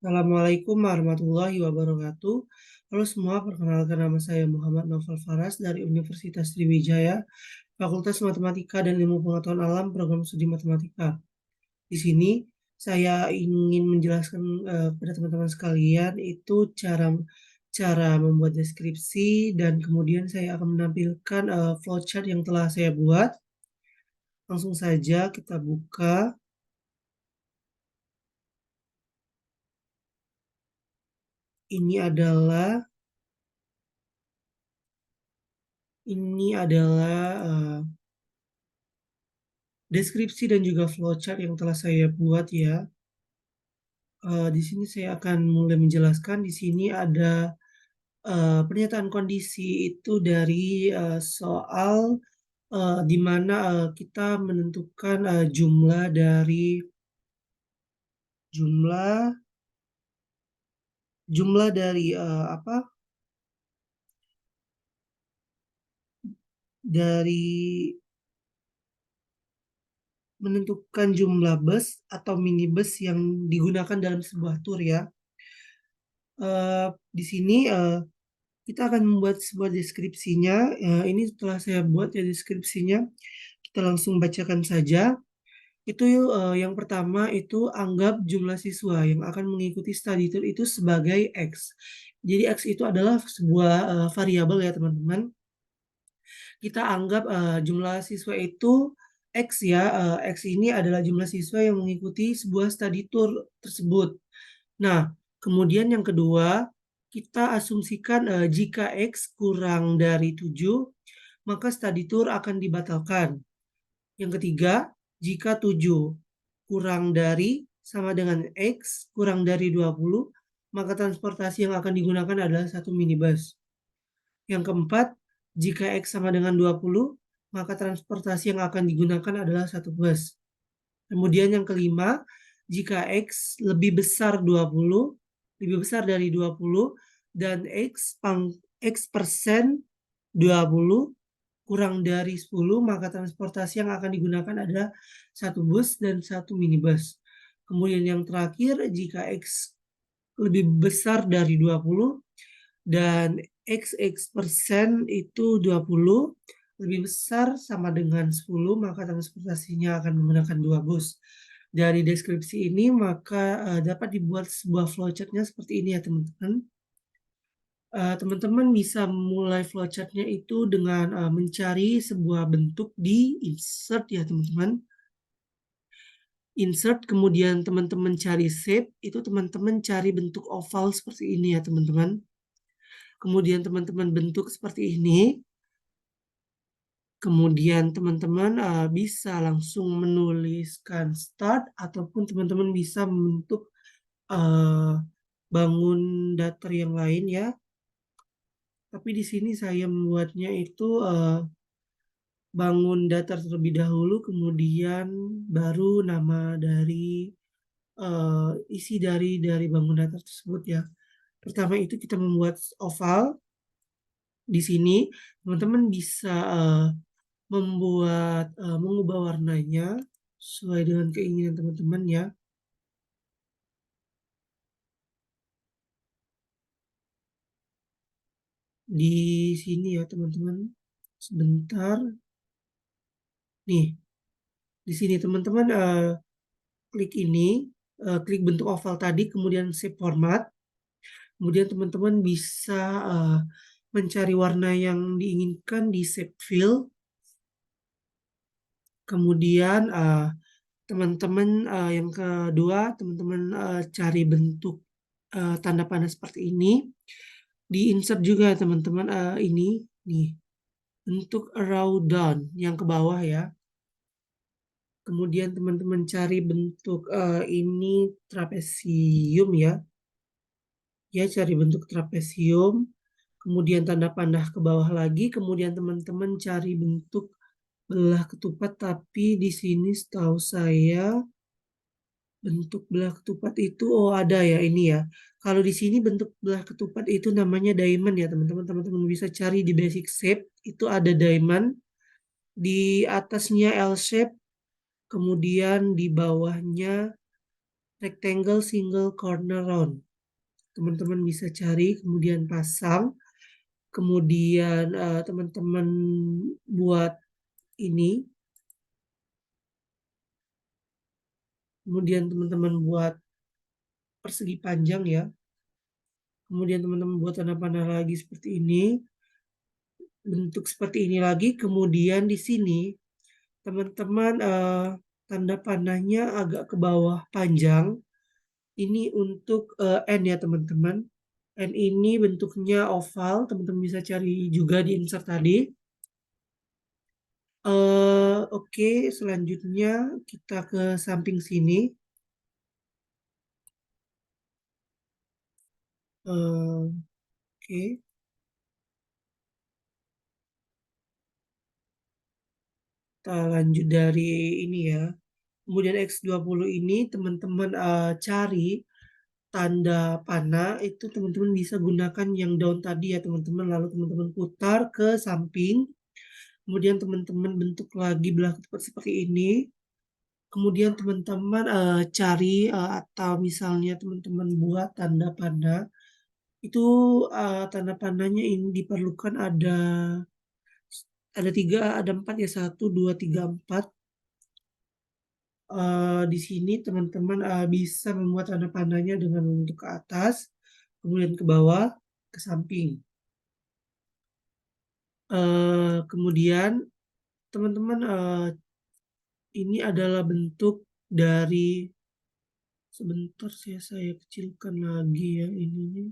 Assalamualaikum warahmatullahi wabarakatuh. Halo semua, perkenalkan nama saya Muhammad Novel Faras dari Universitas Sriwijaya, Fakultas Matematika dan Ilmu Pengetahuan Alam, Program Studi Matematika. Di sini saya ingin menjelaskan kepada teman-teman sekalian itu cara cara membuat deskripsi dan kemudian saya akan menampilkan flowchart yang telah saya buat. Langsung saja kita buka. Ini adalah deskripsi dan juga flowchart yang telah saya buat ya. Di sini saya akan mulai menjelaskan. Di sini ada pernyataan kondisi itu dari soal di mana kita menentukan jumlah dari jumlah jumlah dari apa dari menentukan jumlah bus atau minibus yang digunakan dalam sebuah tur ya. Di sini kita akan membuat sebuah deskripsinya. Ini telah saya buat ya deskripsinya. Kita langsung bacakan saja. Itu yang pertama itu anggap jumlah siswa yang akan mengikuti study tour itu sebagai X. Jadi X itu adalah sebuah variabel ya teman-teman. Kita anggap jumlah siswa itu X ya. X ini adalah jumlah siswa yang mengikuti sebuah study tour tersebut. Nah, kemudian yang kedua, kita asumsikan jika X kurang dari 7, maka study tour akan dibatalkan. Yang ketiga, jika 7 kurang dari sama dengan X kurang dari 20, maka transportasi yang akan digunakan adalah satu minibus. Yang keempat, jika X sama dengan 20, maka transportasi yang akan digunakan adalah satu bus. Kemudian yang kelima, jika X lebih besar 20, lebih besar dari 20, dan X persen 20 kurang dari 10, maka transportasi yang akan digunakan adalah satu bus dan satu minibus. Kemudian yang terakhir, jika X lebih besar dari 20 dan X persen itu 20 lebih besar sama dengan 10, maka transportasinya akan menggunakan dua bus. Dari deskripsi ini maka dapat dibuat sebuah flowchart-nya seperti ini ya teman-teman. Teman-teman bisa mulai flowchart-nya itu dengan mencari sebuah bentuk di insert ya teman-teman. Insert, kemudian teman-teman cari shape, itu teman-teman cari bentuk oval seperti ini ya teman-teman. Kemudian teman-teman bentuk seperti ini. Kemudian teman-teman bisa langsung menuliskan start ataupun teman-teman bisa membentuk bangun datar yang lain ya. Tapi di sini saya membuatnya itu bangun datar terlebih dahulu, kemudian baru nama dari isi dari bangun datar tersebut ya. Pertama itu kita membuat oval. Di sini teman-teman bisa mengubah warnanya sesuai dengan keinginan teman-teman ya. Di sini ya teman-teman. Sebentar. Nih, di sini teman-teman klik ini, klik bentuk oval tadi, kemudian save format. Kemudian teman-teman bisa mencari warna yang diinginkan di shape fill. Kemudian teman-teman yang kedua, teman-teman cari bentuk tanda panah seperti ini. Di insert juga teman-teman ini nih bentuk raw down yang ke bawah ya. Kemudian teman-teman cari bentuk ini trapesium ya. Ya, cari bentuk trapesium. Kemudian tanda panah ke bawah lagi. Kemudian teman-teman cari bentuk belah ketupat. Tapi di sini setahu saya bentuk belah ketupat itu ada ya ini ya. Kalau di sini bentuk belah ketupat itu namanya diamond ya teman-teman. Teman-teman bisa cari di basic shape itu ada diamond. Di atasnya L shape. Kemudian di bawahnya rectangle single corner round. Teman-teman bisa cari, kemudian pasang, kemudian teman-teman buat ini, kemudian teman-teman buat persegi panjang ya, kemudian teman-teman buat tanda panah lagi seperti ini, bentuk seperti ini lagi, kemudian di sini teman-teman tanda panahnya agak ke bawah panjang. Ini untuk N ya teman-teman. N ini bentuknya oval, teman-teman bisa cari juga di insert tadi. Oke, selanjutnya kita ke samping sini. Oke, kita lanjut dari ini ya. Kemudian X20 ini teman-teman cari tanda panah itu teman-teman bisa gunakan yang daun tadi ya teman-teman. Lalu teman-teman putar ke samping. Kemudian teman-teman bentuk lagi belah tepat seperti ini. Kemudian teman-teman cari atau misalnya teman-teman buat tanda panah. Itu tanda panahnya ini diperlukan ada tiga, ada empat ya, satu, dua, tiga, empat. Di sini teman-teman bisa membuat tanda panahnya dengan bentuk ke atas, kemudian ke bawah, ke samping. Kemudian teman-teman ini adalah bentuk dari sebentar saya kecilkan lagi ya ininya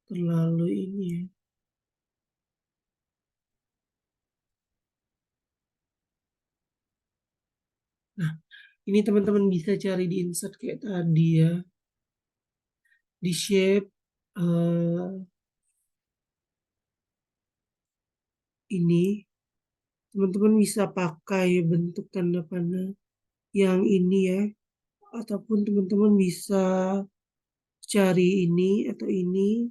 terlalu ini ya. Nah, ini teman-teman bisa cari di insert kayak tadi ya. Di shape ini teman-teman bisa pakai bentuk tanda panah yang ini ya, ataupun teman-teman bisa cari ini atau ini,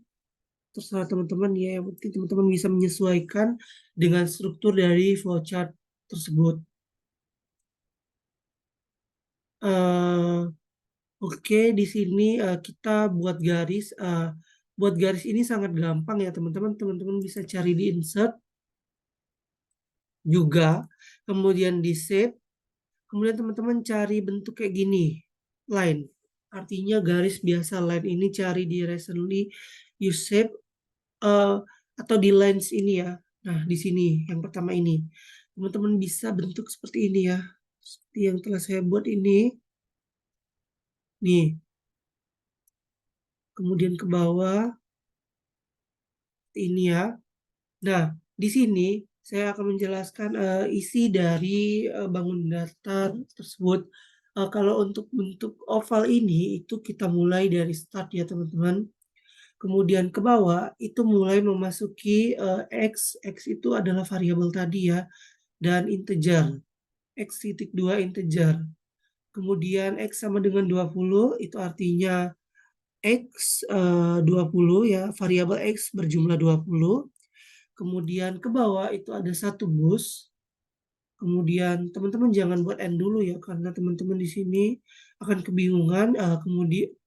terserah teman-teman ya. Yang penting teman-teman bisa menyesuaikan dengan struktur dari flowchart tersebut. eh Oke, di sini kita buat garis. Buat garis ini sangat gampang ya teman-teman. Teman-teman bisa cari di insert juga, kemudian di shape, kemudian teman-teman cari bentuk kayak gini, line. Artinya garis biasa line ini cari di recently use shape atau di lines ini ya. Nah, di sini yang pertama ini. Teman-teman bisa bentuk seperti ini ya. Seperti yang telah saya buat ini. Nih, kemudian ke bawah ini ya. Nah, di sini saya akan menjelaskan isi dari bangun datar tersebut. Kalau untuk bentuk oval ini itu kita mulai dari start ya teman-teman. Kemudian ke bawah itu mulai memasuki X. X itu adalah variabel tadi ya. Dan integer. X titik 2 integer. Kemudian X sama dengan 20 itu artinya X 20 ya. Variabel X berjumlah 20. Kemudian ke bawah itu ada satu bus. Kemudian teman-teman jangan buat N dulu ya karena teman-teman di sini akan kebingungan.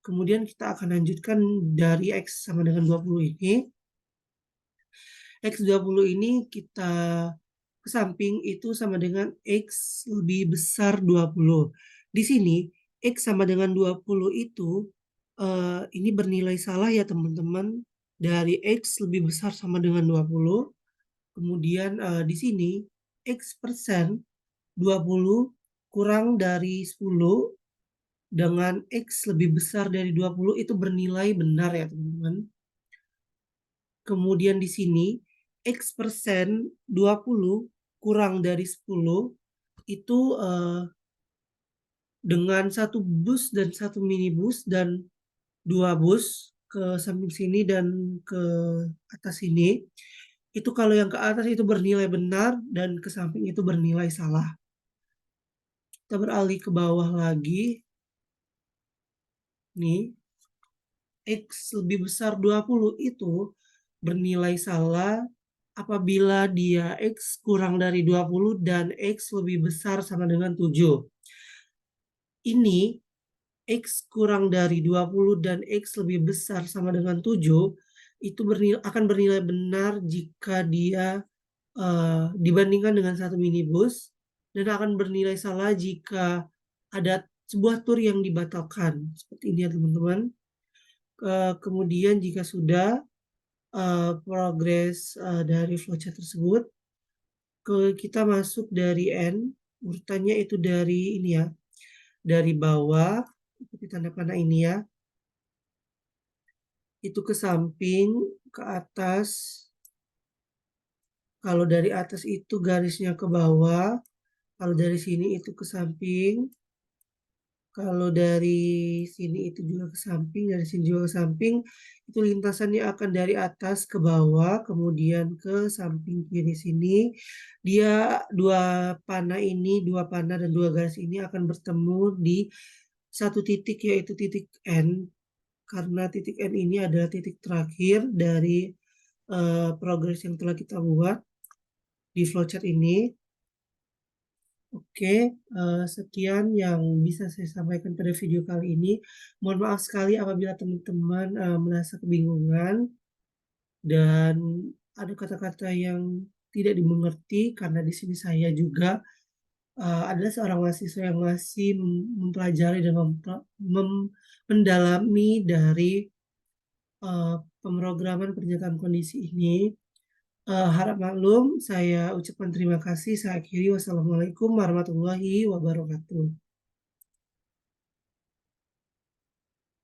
Kemudian kita akan lanjutkan dari X sama dengan 20 ini. X20 ini kita ke samping itu sama dengan X lebih besar 20. Di sini X sama dengan 20 itu ini bernilai salah ya teman-teman. Dari X lebih besar sama dengan 20. Kemudian di sini X persen 20 kurang dari 10 dengan X lebih besar dari 20 itu bernilai benar ya teman-teman. Kemudian di sini X persen 20 kurang dari 10 itu dengan satu bus dan satu minibus dan dua bus ke samping sini dan ke atas sini. Itu kalau yang ke atas itu bernilai benar dan ke samping itu bernilai salah. Kita beralih ke bawah lagi. Nih, X lebih besar 20 itu bernilai salah apabila dia X kurang dari 20 dan X lebih besar sama dengan 7. Ini X kurang dari 20 dan X lebih besar sama dengan 7, itu akan bernilai benar jika dia dibandingkan dengan satu minibus, dan akan bernilai salah jika ada sebuah tur yang dibatalkan. Seperti ini ya teman-teman. Kemudian jika sudah progres dari flowchart tersebut, kita masuk dari N, urutannya itu dari ini ya, dari bawah, seperti tanda panah ini ya, itu ke samping, ke atas. Kalau dari atas itu garisnya ke bawah, kalau dari sini itu ke samping, kalau dari sini itu juga ke samping, dari sini juga ke samping, itu lintasannya akan dari atas ke bawah, kemudian ke samping kiri sini. Dia dua panah dan dua garis ini akan bertemu di satu titik, yaitu titik N, karena titik N ini adalah titik terakhir dari progres yang telah kita buat di flowchart ini. Oke, sekian yang bisa saya sampaikan pada video kali ini. Mohon maaf sekali apabila teman-teman merasa kebingungan dan ada kata-kata yang tidak dimengerti, karena di sini saya juga adalah seorang mahasiswa yang masih mempelajari dan mendalami dari pemrograman pernyataan kondisi ini. Harap maklum, saya ucapkan terima kasih. Saya akhiri. Wassalamualaikum warahmatullahi wabarakatuh.